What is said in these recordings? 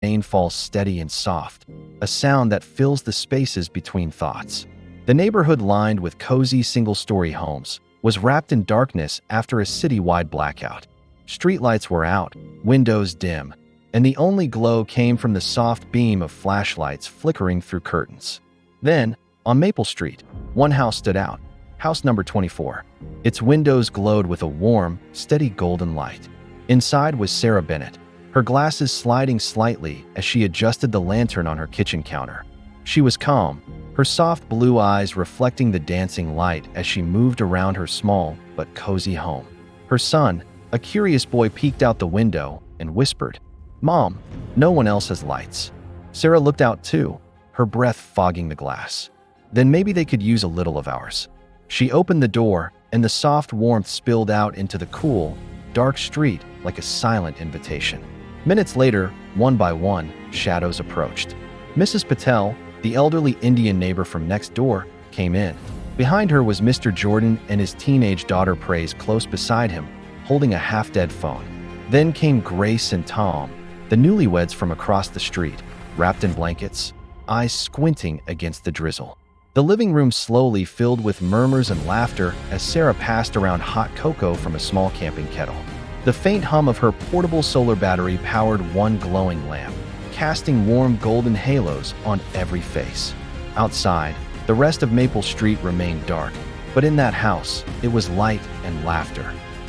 rain falls steady and soft, a sound that fills the spaces between thoughts. The neighborhood, lined with cozy single-story homes, was wrapped in darkness after a city-wide blackout. Streetlights were out, windows dim, and the only glow came from the soft beam of flashlights flickering through curtains. Then, on Maple Street, one house stood out, house number 24. Its windows glowed with a warm, steady golden light. Inside was Sarah Bennett, her glasses sliding slightly as she adjusted the lantern on her kitchen counter. She was calm, her soft blue eyes reflecting the dancing light as she moved around her small but cozy home. Her son, a curious boy, peeked out the window and whispered, "Mom, no one else has lights." Sarah looked out too, her breath fogging the glass. "Then maybe they could use a little of ours." She opened the door, and the soft warmth spilled out into the cool, dark street like a silent invitation. Minutes later, one by one, shadows approached. Mrs. Patel, the elderly Indian neighbor from next door, came in. Behind her was Mr. Jordan and his teenage daughter Praise close beside him, holding a half-dead phone. Then came Grace and Tom, the newlyweds from across the street, wrapped in blankets, eyes squinting against the drizzle. The living room slowly filled with murmurs and laughter as Sarah passed around hot cocoa from a small camping kettle. The faint hum of her portable solar battery powered one glowing lamp, casting warm golden halos on every face. Outside, the rest of Maple Street remained dark, but in that house, it was light and laughter.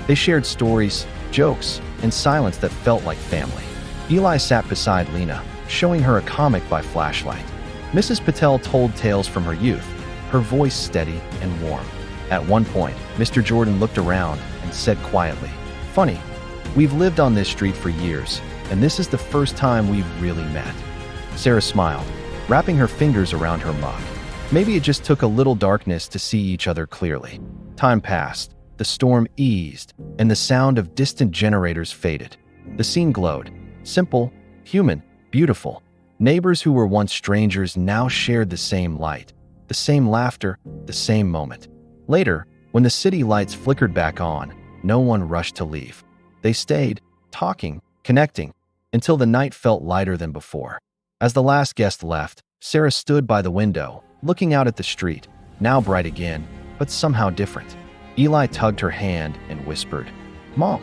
They shared stories, jokes, and silence that felt like family. Eli sat beside Lena, showing her a comic by flashlight. Mrs. Patel told tales from her youth, her voice steady and warm. At one point, Mr. Jordan looked around and said quietly, "Funny, we've lived on this street for years, and this is the first time we've really met." Sarah smiled, wrapping her fingers around her mug. Maybe it just took a little darkness to see each other clearly. Time passed, the storm eased, and the sound of distant generators faded. The scene glowed. Simple, human, beautiful. Neighbors who were once strangers now shared the same light, the same laughter, the same moment. Later, when the city lights flickered back on, no one rushed to leave. They stayed, talking, connecting, until the night felt lighter than before. As the last guest left, Sarah stood by the window, looking out at the street, now bright again, but somehow different. Eli tugged her hand and whispered, "Mom,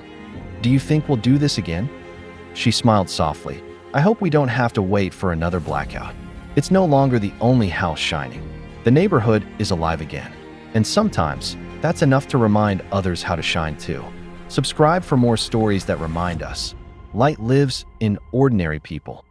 do you think we'll do this again?" She smiled softly. "I hope we don't have to wait for another blackout. It's no longer the only house shining. The neighborhood is alive again. And sometimes, that's enough to remind others how to shine too." Subscribe for more stories that remind us. Light lives in ordinary people.